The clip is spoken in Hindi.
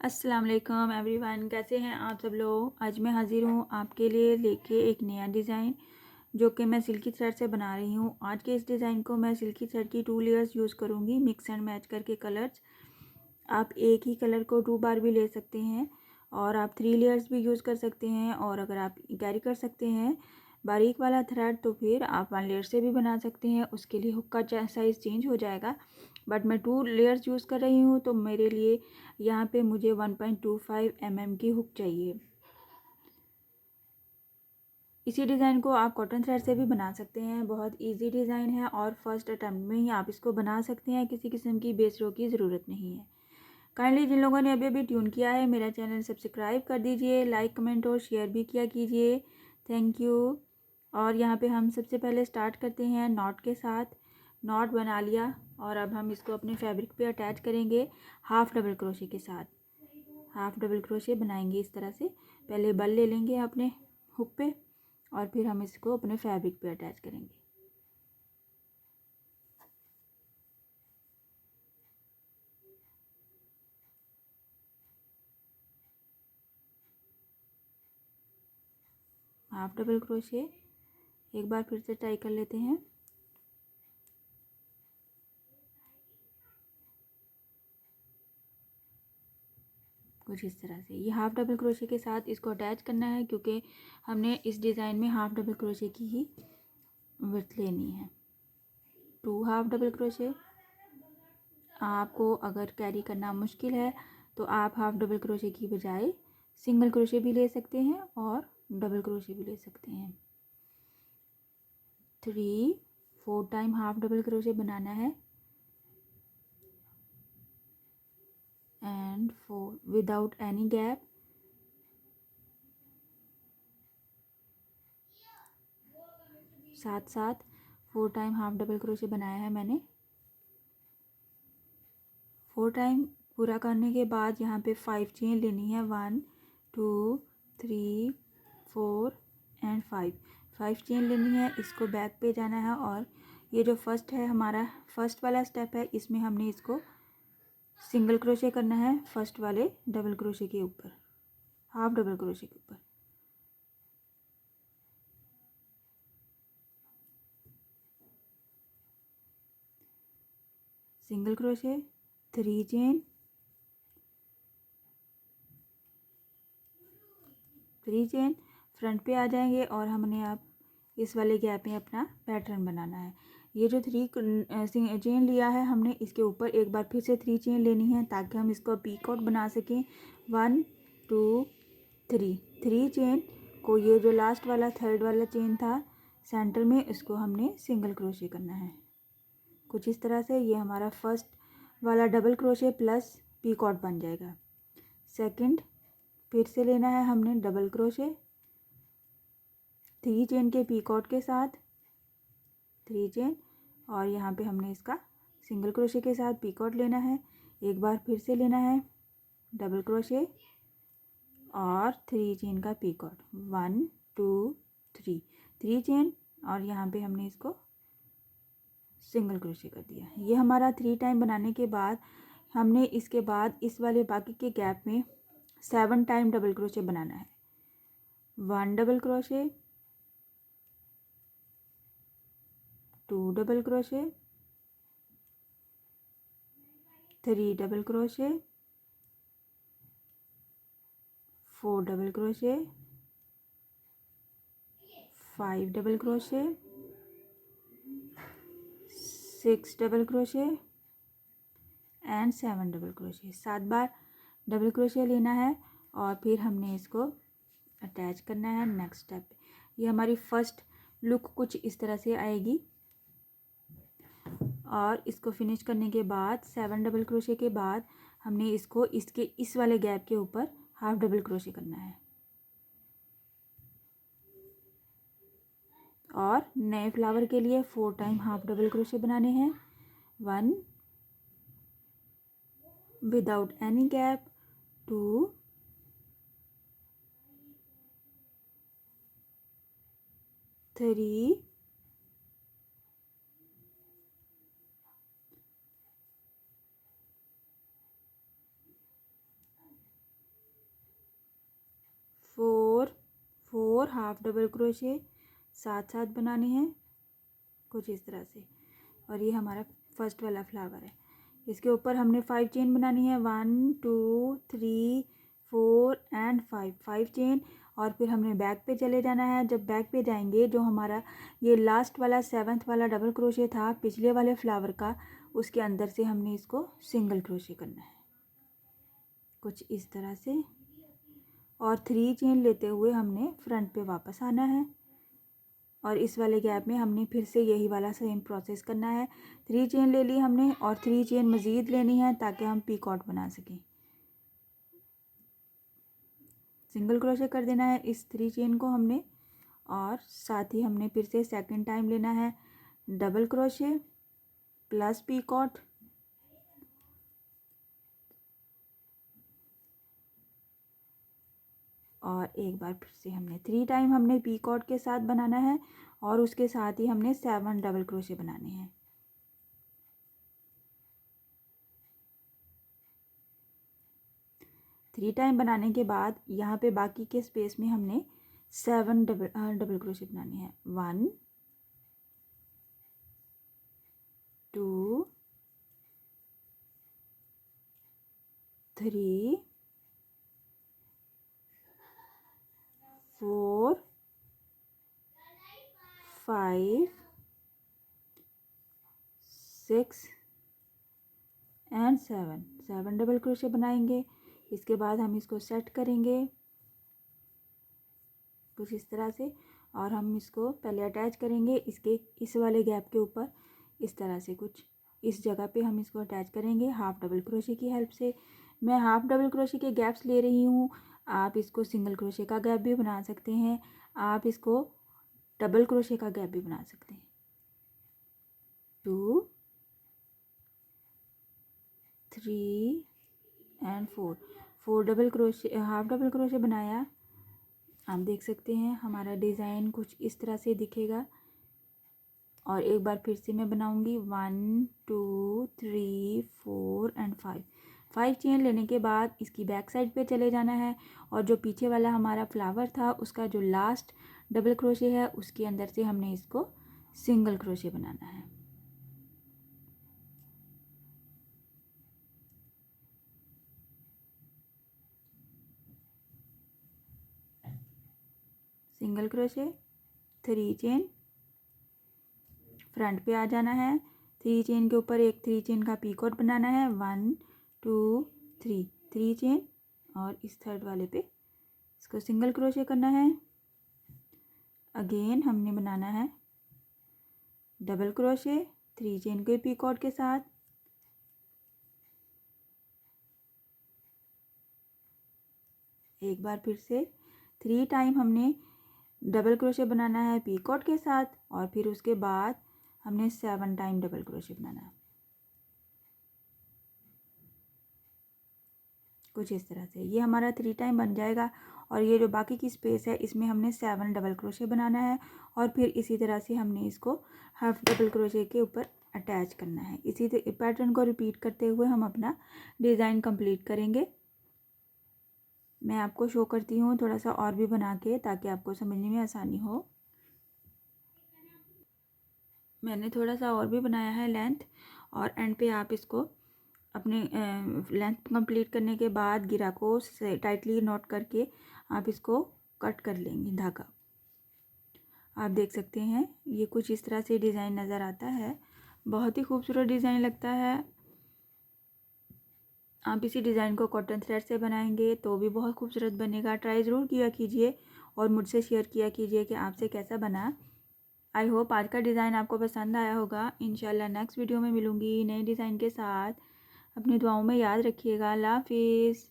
अस्सलाम वालेकुम एवरीवन, कैसे हैं आप सब लोग। आज मैं हाज़िर हूँ आपके लिए लेके एक नया डिज़ाइन जो कि मैं सिल्की थ्रेड से बना रही हूँ। आज के इस डिज़ाइन को मैं सिल्की थ्रेड की 2 लेयर्स यूज़ करूँगी, मिक्स एंड मैच करके कलर्स। आप एक ही कलर को 2 बार भी ले सकते हैं और आप 3 लेयर्स भी यूज़ कर सकते हैं। और अगर आप कैरी कर सकते हैं बारीक वाला थ्रेड तो फिर आप 1 लेयर से भी बना सकते हैं। उसके लिए हुक का साइज़ चेंज हो जाएगा, बट मैं 2 लेयर्स यूज़ कर रही हूँ तो मेरे लिए यहाँ पे मुझे 1.25 mm की हुक चाहिए। इसी डिज़ाइन को आप कॉटन थ्रेड से भी बना सकते हैं। बहुत इजी डिज़ाइन है और फर्स्ट अटैम्प्ट में ही आप इसको बना सकते हैं। किसी किस्म की बेस रो की ज़रूरत नहीं है। काइंडली जिन लोगों ने अभी अभी ट्यून किया है मेरा चैनल सब्सक्राइब कर दीजिए, लाइक कमेंट और शेयर भी किया कीजिए। Thank you. और यहाँ पे हम सबसे पहले स्टार्ट करते हैं नॉट के साथ। नॉट बना लिया और अब हम इसको अपने फैब्रिक पे अटैच करेंगे हाफ डबल क्रोशे के साथ। हाफ डबल क्रोशे बनाएंगे इस तरह से। पहले बल ले लेंगे अपने हुक पे और फिर हम इसको अपने फैब्रिक पे अटैच करेंगे। हाफ डबल क्रोशे एक बार फिर से ट्राई कर लेते हैं। कुछ इस तरह से ये हाफ डबल क्रोशे के साथ इसको अटैच करना है, क्योंकि हमने इस डिज़ाइन में हाफ डबल क्रोशे की ही विड्थ लेनी है। 2 हाफ डबल क्रोशे। आपको अगर कैरी करना मुश्किल है तो आप हाफ डबल क्रोशे की बजाय सिंगल क्रोशे भी ले सकते हैं और डबल क्रोशे भी ले सकते हैं। 4 टाइम हाफ डबल क्रोशे बनाना है एंड 4 विदाउट एनी गैप। साथ साथ 4 टाइम हाफ डबल क्रोशे बनाया है मैंने। 4 टाइम पूरा करने के बाद यहाँ पे 5 चेन लेनी है। 1 2 3 4 एंड 5 चेन लेनी है। इसको बैक पे जाना है और ये जो फर्स्ट है हमारा फर्स्ट वाला स्टेप है, इसमें हमने इसको सिंगल क्रोशे करना है फर्स्ट वाले डबल क्रोशे के ऊपर, हाफ डबल क्रोशे के ऊपर। Single crochet, 3 chain, 3 chain front पे आ जाएंगे और हमने अब इस वाले गैप में अपना पैटर्न बनाना है। ये जो 3 चेन लिया है हमने, इसके ऊपर एक बार फिर से 3 चेन लेनी है ताकि हम इसको पीकॉट बना सकें। 1 2 3 चेन को ये जो लास्ट वाला थर्ड वाला चेन था सेंटर में, इसको हमने सिंगल क्रोशे करना है। कुछ इस तरह से ये हमारा फर्स्ट वाला डबल क्रोशे प्लस पीकॉट बन जाएगा। सेकंड फिर से लेना है हमने डबल क्रोशे 3 चेन के पीकॉट के साथ, 3 चेन, और यहाँ पे हमने इसका सिंगल क्रोशे के साथ पीकॉट लेना है। एक बार फिर से लेना है डबल क्रोशे और 3 चेन का पीकॉट। 1 2 3 चेन और यहाँ पे हमने इसको सिंगल क्रोशे कर दिया। ये हमारा 3 टाइम बनाने के बाद हमने इसके बाद इस वाले बाकी के गैप में 7 टाइम डबल क्रोशे बनाना है। 1 double crochet, 2 double crochet, 3 double crochet, 4 double crochet, 5 double crochet, 6 double crochet and 7 double crochet. 7 bar double crochet लेना है और फिर हमने इसको अटैच करना है नेक्स्ट स्टेप पे। ये हमारी फर्स्ट लुक कुछ इस तरह से आएगी और इसको फिनिश करने के बाद 7 डबल क्रोशे के बाद हमने इसको इसके इस वाले गैप के ऊपर हाफ डबल क्रोशे करना है और नए फ्लावर के लिए 4 टाइम हाफ डबल क्रोशे बनाने हैं। 1 without any gap, 2 3 4 4 half double crochet साथ साथ बनाने हैं कुछ इस तरह से। और ये हमारा फर्स्ट वाला फ्लावर है। इसके ऊपर हमने 5 चेन बनानी है, 1 2 3 4 एंड 5 चेन। और फिर हमने बैक पे चले जाना है। जब बैक पे जाएंगे, जो हमारा ये लास्ट वाला 7th वाला डबल क्रोशे था पिछले वाले फ्लावर का, उसके अंदर से हमने इसको सिंगल क्रोशे करना है कुछ इस तरह से। और 3 चेन लेते हुए हमने फ्रंट पे वापस आना है। और इस वाले गैप में हमने फिर से यही वाला सेम प्रोसेस करना है। 3 चेन ले ली हमने और 3 चेन मज़ीद लेनी है ताकि हम पीकॉट बना सकें। सिंगल क्रोशे कर देना है इस 3 चेन को हमने। और साथ ही हमने फिर से सेकंड टाइम लेना है डबल क्रोशे प्लस पीकॉट। और एक बार फिर से हमने 3 टाइम हमने पीकॉट के साथ बनाना है और उसके साथ ही हमने 7 डबल क्रोशे बनाने हैं। थ्री टाइम बनाने के बाद यहाँ पे बाकी के स्पेस में हमने 7 डबल क्रोशे बनाने हैं। 1 2 3 4 5 6 एंड 7 डबल क्रोशे बनाएंगे। इसके बाद हम इसको सेट करेंगे कुछ इस तरह से। और हम इसको पहले अटैच करेंगे इसके इस वाले गैप के ऊपर इस तरह से कुछ इस जगह पे हम इसको अटैच करेंगे हाफ डबल क्रोशे की हेल्प से। मैं हाफ डबल क्रोशे के गैप्स ले रही हूँ। आप इसको सिंगल क्रोशे का गैप भी बना सकते हैं, आप इसको डबल क्रोशे का गैप भी बना सकते हैं। 2 3 and 4 double crochet half double crochet बनाया। आप देख सकते हैं हमारा डिज़ाइन कुछ इस तरह से दिखेगा। और एक बार फिर से मैं बनाऊंगी 1 2 3 4 एंड 5 चेन लेने के बाद इसकी बैक साइड पे चले जाना है। और जो पीछे वाला हमारा फ्लावर था उसका जो लास्ट डबल क्रोशे है उसके अंदर से हमने इसको सिंगल क्रोशे बनाना है। सिंगल क्रोशे 3 चेन फ्रंट पे आ जाना है। 3 चेन के ऊपर एक 3 चेन का पीकॉट बनाना है। 1 2 3 चेन और इस थर्ड वाले पे इसको सिंगल क्रोशे करना है। अगेन हमने बनाना है डबल क्रोशे 3 चेन के पीकॉट के साथ। एक बार फिर से 3 टाइम हमने डबल क्रोशे बनाना है पीकॉट के साथ और फिर उसके बाद हमने 7 टाइम डबल क्रोशे बनाना है कुछ इस तरह से। ये हमारा 3 टाइम बन जाएगा। और ये जो बाकी की स्पेस है इसमें हमने 7 डबल क्रोशे बनाना है और फिर इसी तरह से हमने इसको हाफ डबल क्रोशे के ऊपर अटैच करना है। इसी पैटर्न को रिपीट करते हुए हम अपना डिज़ाइन कंप्लीट करेंगे। मैं आपको शो करती हूँ थोड़ा सा और भी बना के ताकि आपको समझने में आसानी हो। मैंने थोड़ा सा और भी बनाया है लेंथ। और एंड पे आप इसको अपने लेंथ कंप्लीट करने के बाद गिरा को टाइटली नॉट करके आप इसको कट कर लेंगे धागा। आप देख सकते हैं ये कुछ इस तरह से डिज़ाइन नज़र आता है। बहुत ही खूबसूरत डिज़ाइन लगता है। आप इसी डिज़ाइन को कॉटन थ्रेड से बनाएंगे तो भी बहुत खूबसूरत बनेगा। ट्राई ज़रूर किया कीजिए और मुझसे शेयर किया कीजिए कि आपसे कैसा बना। आई होप आज का डिज़ाइन आपको पसंद आया होगा। इंशाल्लाह नेक्स्ट वीडियो में मिलूँगी नए डिज़ाइन के साथ। अपनी दुआओं में याद रखिएगा। अल्लाह हाफिज़।